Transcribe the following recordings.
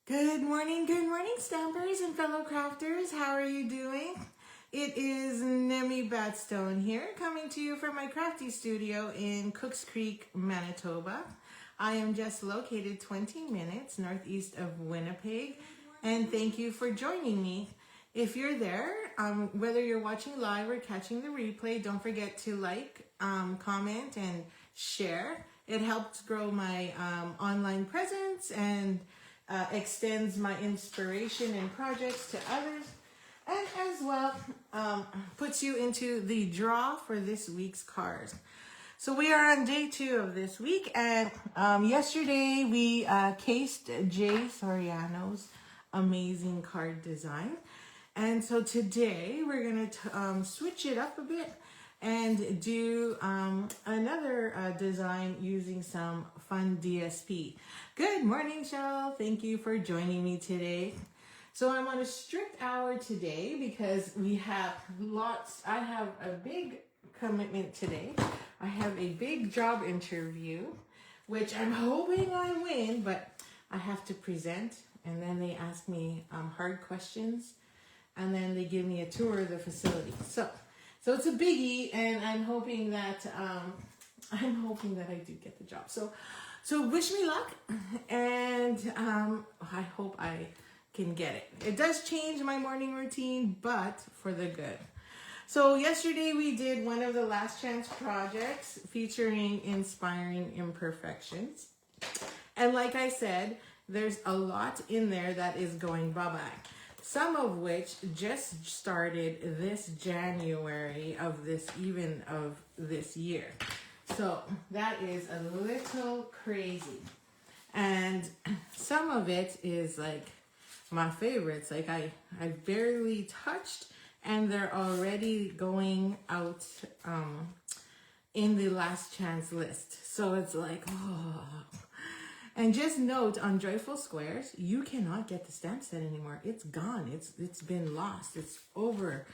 Good morning, stampers and fellow crafters. How are you doing? It is Nemi Batstone here, coming to you from my crafty studio in Cooks Creek, Manitoba. I am just located 20 minutes northeast of Winnipeg, and thank you for joining me. If you're there, whether you're watching live or catching the replay, don't forget to like, comment, and share. It helps grow my online presence and extends my inspiration and projects to others, and as well puts you into the draw for this week's cards. So we are on day 2 of this week, and yesterday we cased Jay Soriano's amazing card design, and so today we're gonna switch it up a bit and do another design using some fun DSP. Good morning, Shell. Thank you for joining me today. So I'm on a strict hour today because we have I have a big commitment today. I have a big job interview, which I'm hoping I win, but I have to present, and then they ask me hard questions, and then they give me a tour of the facility. So it's a biggie, and I'm hoping that I do get the job. So wish me luck, and I hope I can get it. It does change my morning routine, but for the good. So yesterday we did one of the last chance projects featuring inspiring imperfections, and like I said, there's a lot in there that is going bye-bye. Some of which just started this January of this year. So that is a little crazy. And some of it is like my favorites. Like I barely touched, and they're already going out in the last chance list. So it's like, oh. And just note, on Joyful Squares, you cannot get the stamp set anymore. It's gone. It's been lost. It's over.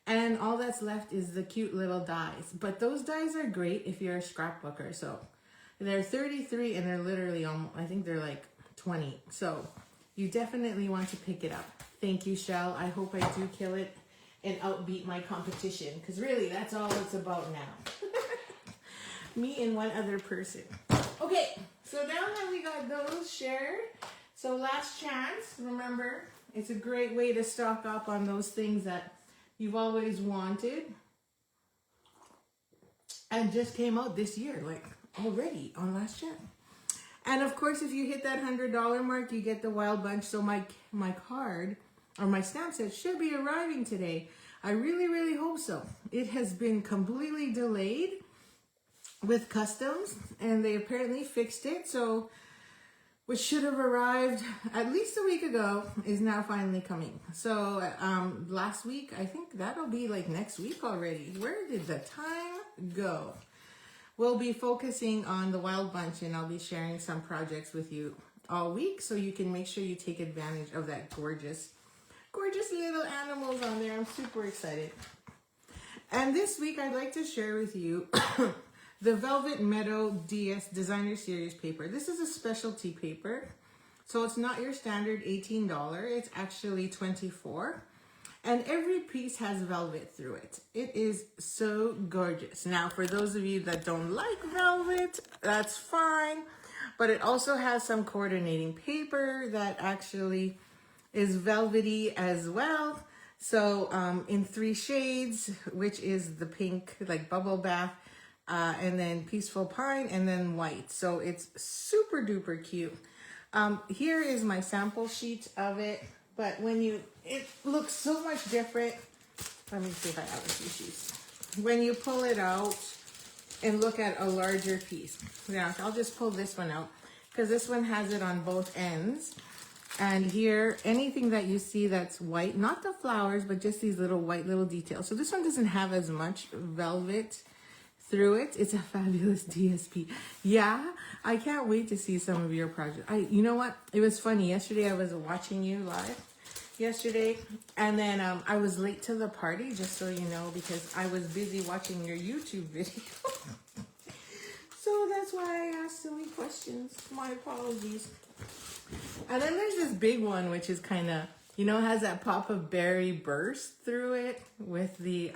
And all that's left is the cute little dies. But those dies are great if you're a scrapbooker. So they're 33, and they're literally I think they're like 20. So you definitely want to pick it up. Thank you, Shell. I hope I do kill it and outbeat my competition, because really that's all it's about now. Me and one other person. Okay, so now that we got those shared, so last chance, remember, it's a great way to stock up on those things that you've always wanted and just came out this year, like already on last chance. And of course, if you hit that $100 mark, you get the wild bunch. So my card or my stamp set should be arriving today. I really, really hope so. It has been completely delayed with customs, and they apparently fixed it. So which should have arrived at least a week ago is now finally coming. So last week, I think that'll be like next week already. Where did the time go? We'll be focusing on the wild bunch, and I'll be sharing some projects with you all week, so you can make sure you take advantage of that gorgeous little animals on there. I'm super excited. And this week, I'd like to share with you the Velvet Meadow DS Designer Series paper. This is a specialty paper, so it's not your standard $18. It's actually $24, and every piece has velvet through it. It is so gorgeous. Now, for those of you that don't like velvet, that's fine, but it also has some coordinating paper that actually is velvety as well. So in 3 shades, which is the pink, like bubble bath, and then Peaceful Pine, and then white. So it's super duper cute. Here is my sample sheet of it, but it looks so much different. Let me see if I have a few sheets. When you pull it out and look at a larger piece. Yeah, I'll just pull this one out because this one has it on both ends. And here, anything that you see that's white, not the flowers, but just these little white little details. So this one doesn't have as much velvet through it. It's a fabulous DSP. Yeah, I can't wait to see some of your projects. You know what? It was funny. Yesterday, I was watching you live yesterday, and then I was late to the party, just so you know, because I was busy watching your YouTube video. So that's why I asked silly questions. My apologies. And then there's this big one, which is kind of, you know, has that pop of berry burst through it with the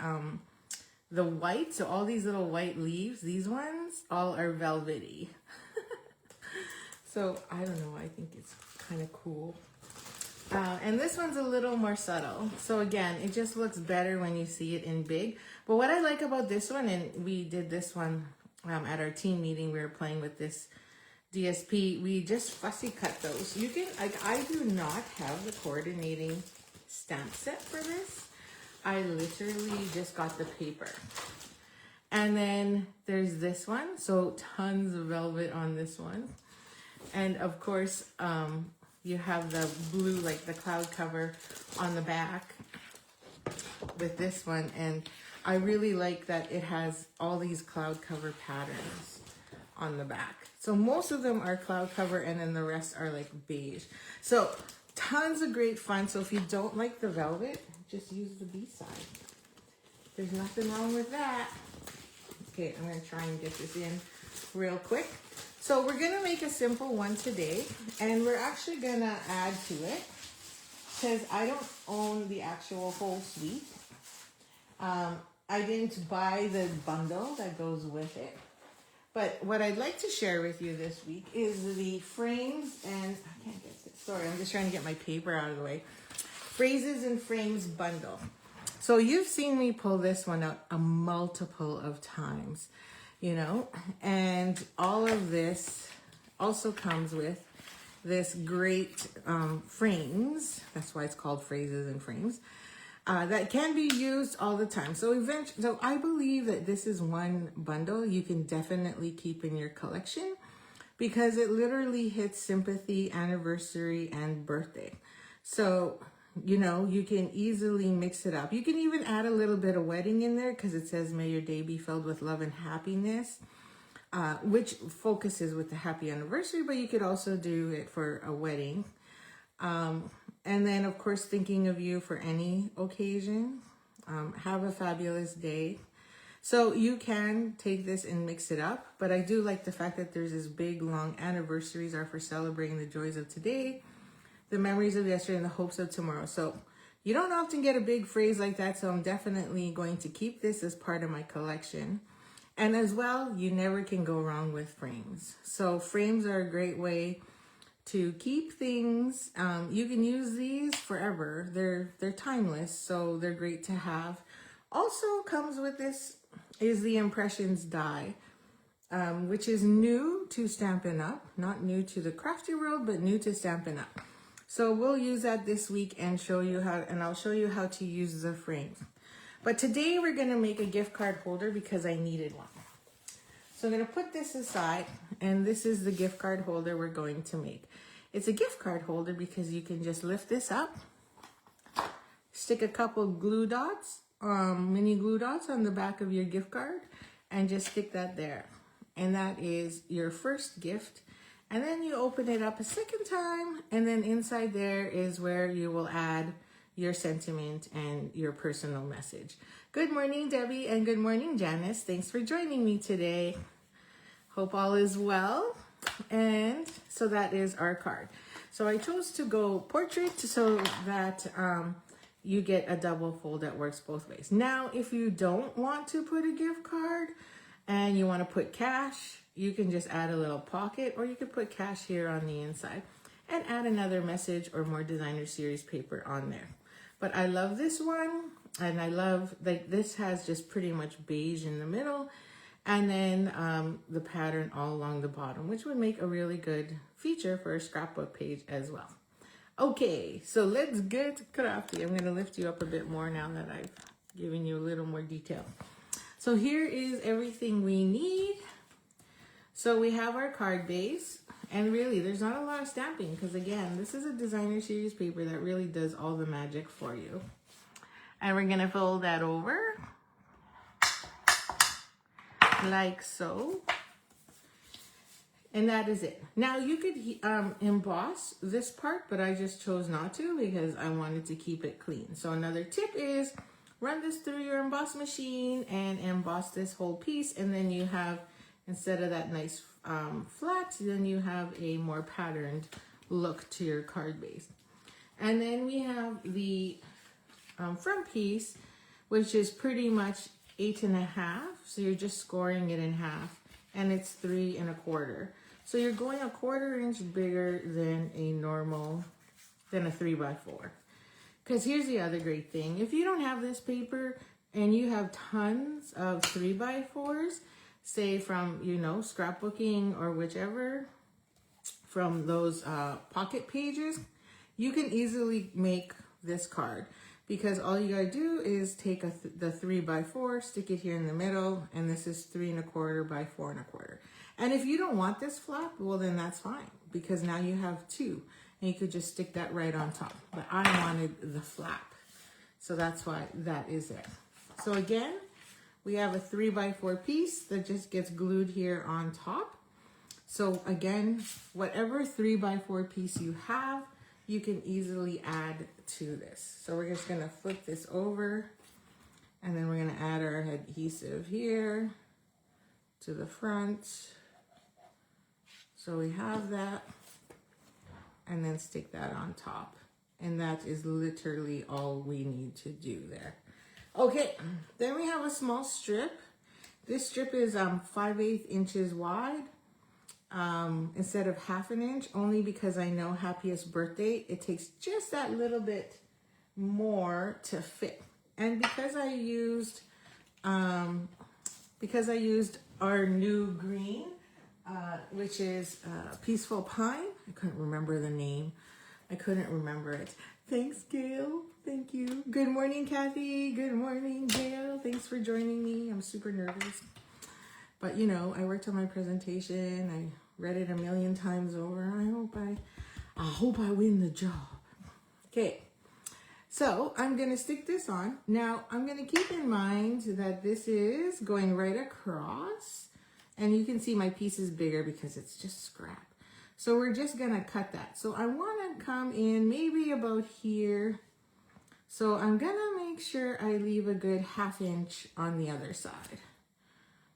white. So all these little white leaves, these ones, all are velvety. So I don't know, I think it's kind of cool. And this one's a little more subtle. So again, it just looks better when you see it in big. But what I like about this one, and we did this one at our team meeting, we were playing with this DSP, we just fussy cut those. You can, like, I do not have the coordinating stamp set for this. I literally just got the paper. And then there's this one. So tons of velvet on this one. And of course, you have the blue, like the cloud cover on the back with this one. And I really like that it has all these cloud cover patterns on the back. So most of them are cloud cover and then the rest are like beige. So tons of great fun. So if you don't like the velvet, just use the B side. There's nothing wrong with that. Okay, I'm gonna try and get this in real quick. So we're gonna make a simple one today, and we're actually gonna add to it because I don't own the actual whole suite. I didn't buy the bundle that goes with it. But what I'd like to share with you this week is the frames, and I can't get this, sorry, I'm just trying to get my paper out of the way. Phrases and frames bundle. So you've seen me pull this one out a multiple of times, you know, and all of this also comes with this great frames. That's why it's called phrases and frames. That can be used all the time. So I believe that this is one bundle you can definitely keep in your collection because it literally hits sympathy, anniversary, and birthday. So, you know, you can easily mix it up. You can even add a little bit of wedding in there because it says, may your day be filled with love and happiness, which focuses with the happy anniversary, but you could also do it for a wedding. And then, of course, thinking of you for any occasion. Have a fabulous day. So you can take this and mix it up. But I do like the fact that there's this big, long anniversaries are for celebrating the joys of today, the memories of yesterday, and the hopes of tomorrow. So you don't often get a big phrase like that. So I'm definitely going to keep this as part of my collection. And as well, you never can go wrong with frames. So frames are a great way to keep things. You can use these forever. They're timeless, so they're great to have. Also comes with this is the Impressions die, which is new to Stampin' Up. Not new to the crafty world, but new to Stampin' Up. So we'll use that this week and show you how, and I'll show you how to use the frames. But today we're gonna make a gift card holder because I needed one. So I'm going to put this aside, and this is the gift card holder we're going to make. It's a gift card holder because you can just lift this up, stick a couple glue dots, mini glue dots on the back of your gift card, and just stick that there. And that is your first gift. And then you open it up a second time, and then inside there is where you will add your sentiment and your personal message. Good morning, Debbie, and good morning, Janice. Thanks for joining me today. Hope all is well. And so that is our card. So I chose to go portrait so that you get a double fold that works both ways. Now, if you don't want to put a gift card and you want to put cash, you can just add a little pocket, or you could put cash here on the inside and add another message or more designer series paper on there. But I love this one, and I love, like, this has just pretty much beige in the middle, and then the pattern all along the bottom, which would make a really good feature for a scrapbook page as well. Okay, so let's get crafty. I'm gonna lift you up a bit more now that I've given you a little more detail. So here is everything we need. So we have our card base. And really, there's not a lot of stamping because, again, this is a designer series paper that really does all the magic for you. And we're going to fold that over like so. And that is it. Now, you could emboss this part, but I just chose not to because I wanted to keep it clean. So another tip is run this through your emboss machine and emboss this whole piece. And then you have, instead of that nice flat, then you have a more patterned look to your card base. And then we have the front piece, which is pretty much 8.5. So you're just scoring it in half, and it's 3 1/4. So you're going 1/4 inch bigger than a 3x4. Because here's the other great thing. If you don't have this paper and you have tons of 3x4s, say from, you know, scrapbooking or whichever, from those pocket pages, you can easily make this card. Because all you gotta do is take the 3x4, stick it here in the middle, and this is 3 1/4 by 4 1/4. And if you don't want this flap, well then that's fine, because now you have 2, and you could just stick that right on top. But I wanted the flap, so that's why that is there. So again, we have a 3x4 piece that just gets glued here on top. So again, whatever 3x4 piece you have, you can easily add to this. So we're just gonna flip this over, and then we're gonna add our adhesive here to the front. So we have that, and then stick that on top. And that is literally all we need to do there. Okay, then we have a small strip. This strip is 5/8 inches wide instead of 1/2 inch, only because I know Happiest Birthday, it takes just that little bit more to fit. And because I used our new green, which is Peaceful Pine. I couldn't remember the name. I couldn't remember it. Thanks, Gail. Thank you. Good morning, Kathy. Good morning, Gail. Thanks for joining me. I'm super nervous. But, you know, I worked on my presentation. I read it a million times over. I hope I win the job. Okay. So I'm going to stick this on. Now, I'm going to keep in mind that this is going right across. And you can see my piece is bigger because it's just scrap. So we're just going to cut that. So I want to come in maybe about here. So I'm going to make sure I leave a good 1/2 inch on the other side.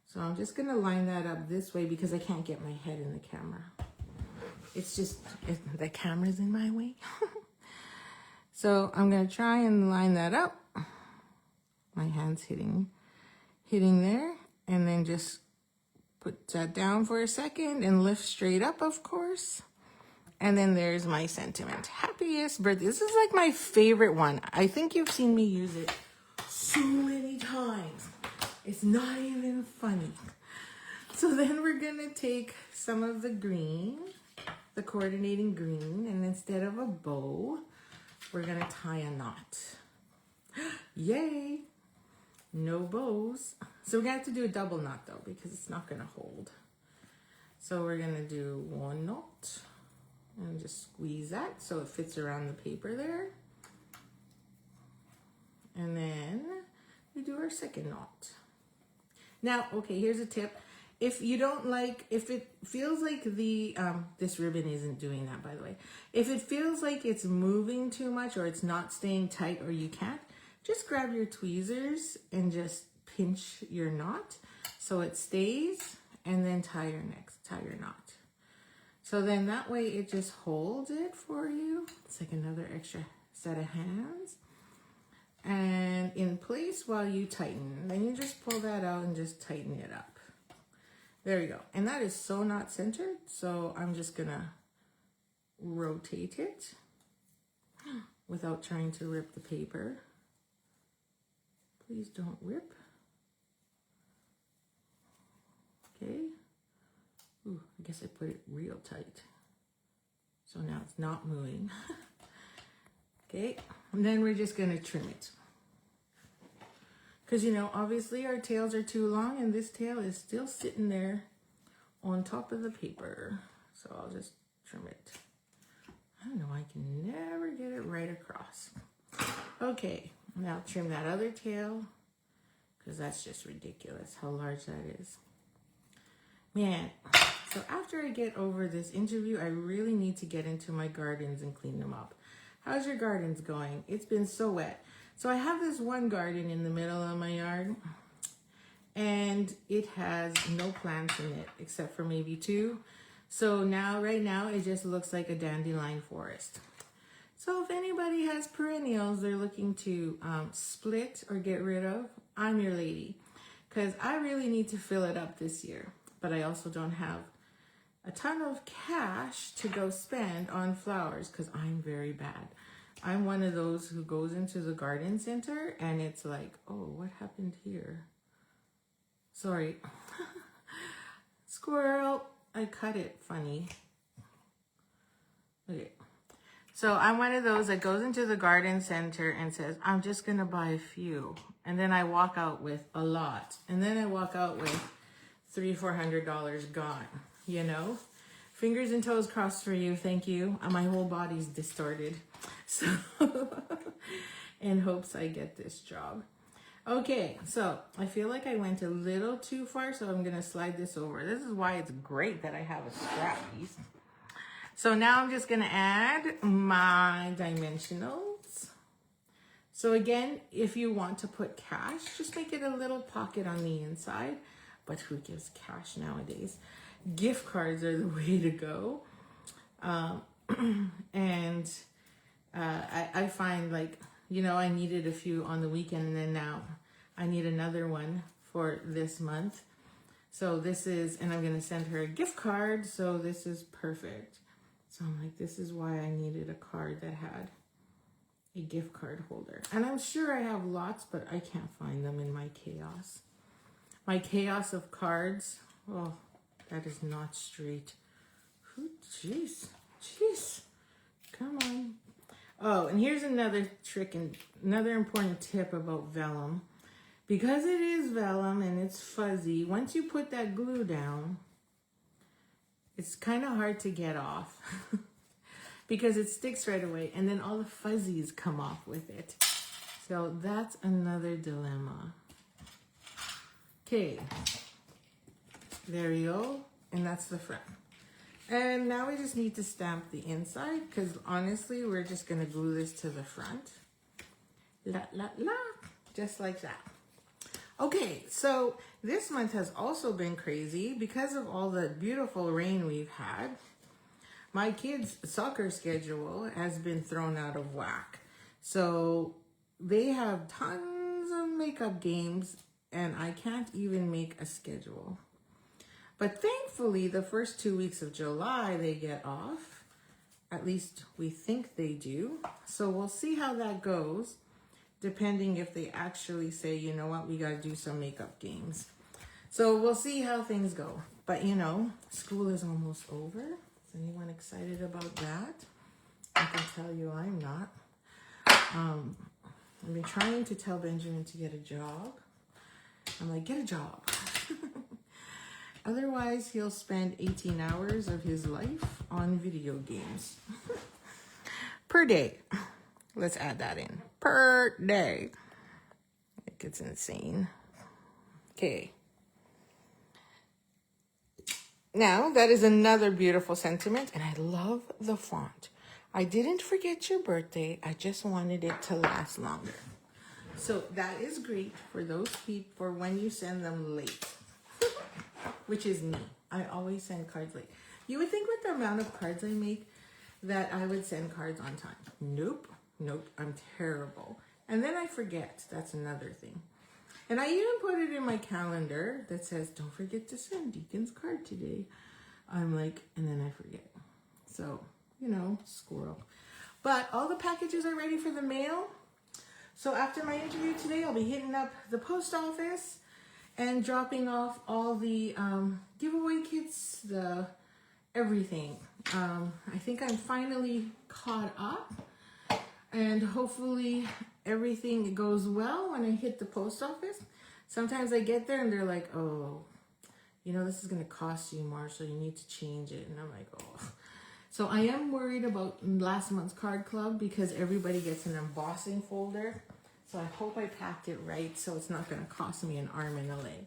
So I'm just going to line that up this way because I can't get my head in the camera. It's just, the camera's in my way. So I'm going to try and line that up. My hand's hitting there. And then just put that down for a second and lift straight up, of course. And then there's my sentiment. Happiest Birthday. This is like my favorite one. I think you've seen me use it so many times. It's not even funny. So then we're going to take some of the green, the coordinating green, and instead of a bow, we're going to tie a knot. Yay! No bows. So we're going to have to do a double knot though, because it's not going to hold. So we're going to do 1 knot and just squeeze that so it fits around the paper there. And then we do our 2nd knot. Now, okay, here's a tip. If you don't like, if it feels like the, this ribbon isn't doing that, by the way. If it feels like it's moving too much or it's not staying tight or you can't, just grab your tweezers and just pinch your knot so it stays, and then tie your knot. So then that way it just holds it for you. It's like another extra set of hands. And in place while you tighten. Then you just pull that out and just tighten it up. There you go. And that is so not centered. So I'm just gonna rotate it without trying to rip the paper. Please don't rip. Okay. Ooh, I guess I put it real tight. So now it's not moving. Okay, and then we're just gonna trim it. Because, you know, obviously our tails are too long and this tail is still sitting there on top of the paper. So I'll just trim it. I don't know, I can never get it right across. Okay, now trim that other tail, because that's just ridiculous how large that is. Man, so after I get over this interview, I really need to get into my gardens and clean them up. How's your gardens going? It's been so wet. So I have this one garden in the middle of my yard, and it has no plants in it except for maybe 2. So now, right now, it just looks like a dandelion forest. So if anybody has perennials they're looking to split or get rid of, I'm your lady. Because I really need to fill it up this year. But I also don't have a ton of cash to go spend on flowers because I'm very bad. I'm one of those who goes into the garden center and it's like, oh, what happened here? Sorry. Squirrel. I cut it funny. Okay. So I'm one of those that goes into the garden center and says, I'm just going to buy a few. And then I walk out with a lot. And then I walk out with $300-400 gone, you know? Fingers and toes crossed for you. Thank you. My whole body's distorted. So in hopes I get this job. Okay, so I feel like I went a little too far, so I'm going to slide this over. This is why it's great that I have a scrap piece. So now I'm just going to add my dimensionals. So again, if you want to put cash, just make it a little pocket on the inside. But who gives cash nowadays? Gift cards are the way to go. I find like, you know, I needed a few on the weekend and then now I need another one for this month. So this is, and I'm going to send her a gift card. So this is perfect. So I'm like, this is why I needed a card that had a gift card holder. And I'm sure I have lots, but I can't find them in my chaos. My chaos of cards. Oh, that is not straight. Jeez. Come on. Oh, and here's another trick and another important tip about vellum. Because it is vellum and it's fuzzy, once you put that glue down, it's kind of hard to get off because it sticks right away and then all the fuzzies come off with it. So that's another dilemma. Okay, there you go. And that's the front. And now we just need to stamp the inside because honestly, we're just going to glue this to the front. La, la, la, just like that. Okay, so this month has also been crazy because of all the beautiful rain we've had. My kids' soccer schedule has been thrown out of whack. So they have tons of makeup games and I can't even make a schedule. But thankfully, the first 2 weeks of July, they get off. At least we think they do. So we'll see how that goes, depending if they actually say, you know what, we got to do some makeup games. So we'll see how things go. But, you know, school is almost over. Is anyone excited about that? I can tell you I'm not. I've been trying to tell Benjamin to get a job. I'm like, get a job. Otherwise, he'll spend 18 hours of his life on video games per day. Let's add that in. Per day. It gets insane. Okay. Now, that is another beautiful sentiment, and I love the font. I didn't forget your birthday. I just wanted it to last longer. So that is great for those people for when you send them late. Which is me. I always send cards late. You would think with the amount of cards I make that I would send cards on time. Nope. I'm terrible. And then I forget. That's another thing. And I even put it in my calendar that says, don't forget to send Deacon's card today. I'm like, and then I forget. So, you know, squirrel. But all the packages are ready for the mail. So after my interview today, I'll be hitting up the post office and dropping off all the giveaway kits, the everything. I think I'm finally caught up and hopefully everything goes well when I hit the post office. Sometimes I get there and they're like, oh, you know, this is going to cost you more, so you need to change it. And I'm like, oh. So I am worried about last month's card club because everybody gets an embossing folder. So I hope I packed it right so it's not going to cost me an arm and a leg.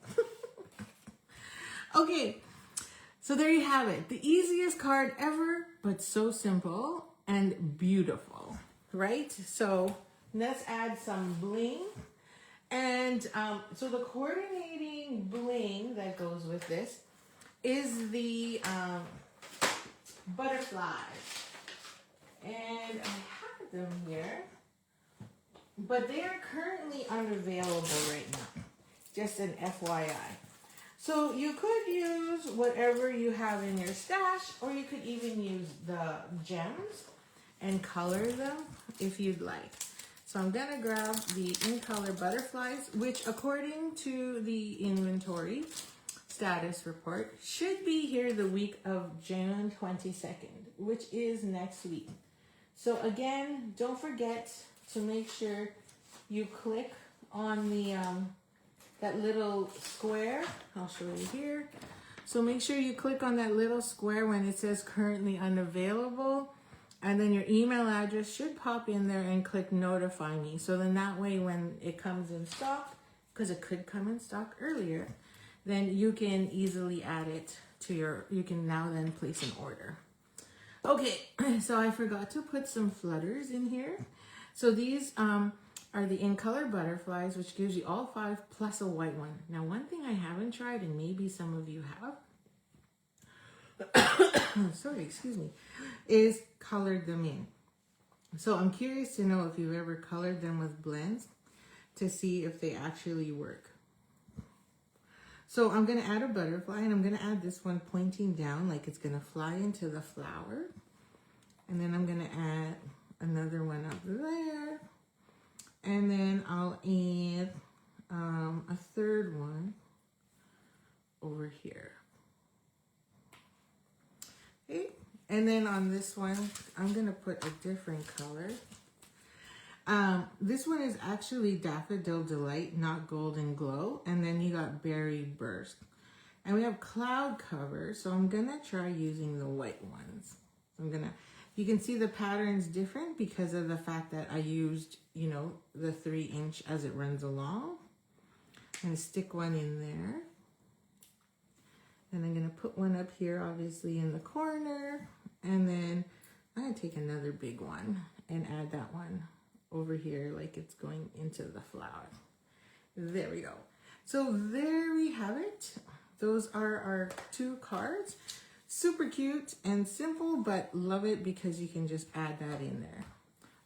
Okay, so there you have it. The easiest card ever, but so simple and beautiful, right? So let's add some bling. And so the coordinating bling that goes with this is the butterflies. And I have them here, but they are currently unavailable right now. Just an FYI. So you could use whatever you have in your stash, or you could even use the gems and color them if you'd like. So I'm gonna grab the in color butterflies, which according to the inventory status report should be here the week of June 22nd, which is next week. So again, don't forget to make sure you click on the that little square. I'll show you here. So make sure you click on that little square when it says currently unavailable, and then your email address should pop in there, and click notify me. So then that way when it comes in stock, because it could come in stock earlier, then you can easily add it to your, you can now then place an order. Okay, so I forgot to put some flutters in here. So these are the in color butterflies, which gives you all 5 plus a white one. Now, one thing I haven't tried, and maybe some of you have, sorry, excuse me, is colored them in. So I'm curious to know if you've ever colored them with blends to see if they actually work. So I'm going to add a butterfly, and I'm going to add this one pointing down like it's going to fly into the flower. And then I'm going to add another one up there. And then I'll add a third one over here. Okay. And then on this one, I'm going to put a different color. This one is actually Daffodil Delight, not Golden Glow. And then you got Berry Burst. And we have Cloud Cover, so I'm going to try using the white ones. You can see the pattern's different because of the fact that I used, you know, the 3-inch as it runs along. I'm going to stick one in there. And I'm going to put one up here, obviously, in the corner. And then I'm going to take another big one and add that one over here like it's going into the flower. There we go. So there we have it. Those are our 2 cards. Super cute and simple, but love it because you can just add that in there.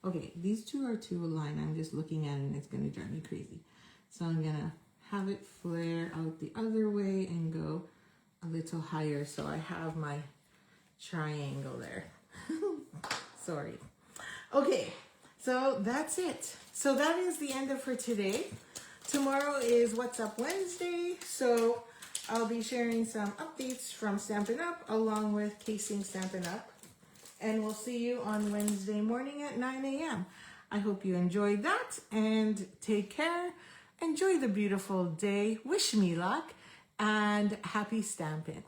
Okay, these 2 are too aligned. I'm just looking at it and it's going to drive me crazy. So I'm going to have it flare out the other way and go a little higher so I have my triangle there. Sorry. Okay, so that's it. So that is the end of for today. Tomorrow is What's Up Wednesday, so I'll be sharing some updates from Stampin' Up! Along with casing Stampin' Up! And we'll see you on Wednesday morning at 9 a.m. I hope you enjoyed that, and take care. Enjoy the beautiful day. Wish me luck, and happy stamping.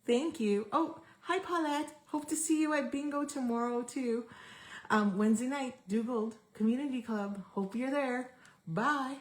Thank you. Oh, hi Paulette. Hope to see you at bingo tomorrow too. Wednesday night, Do Gold Community Club. Hope you're there. Bye.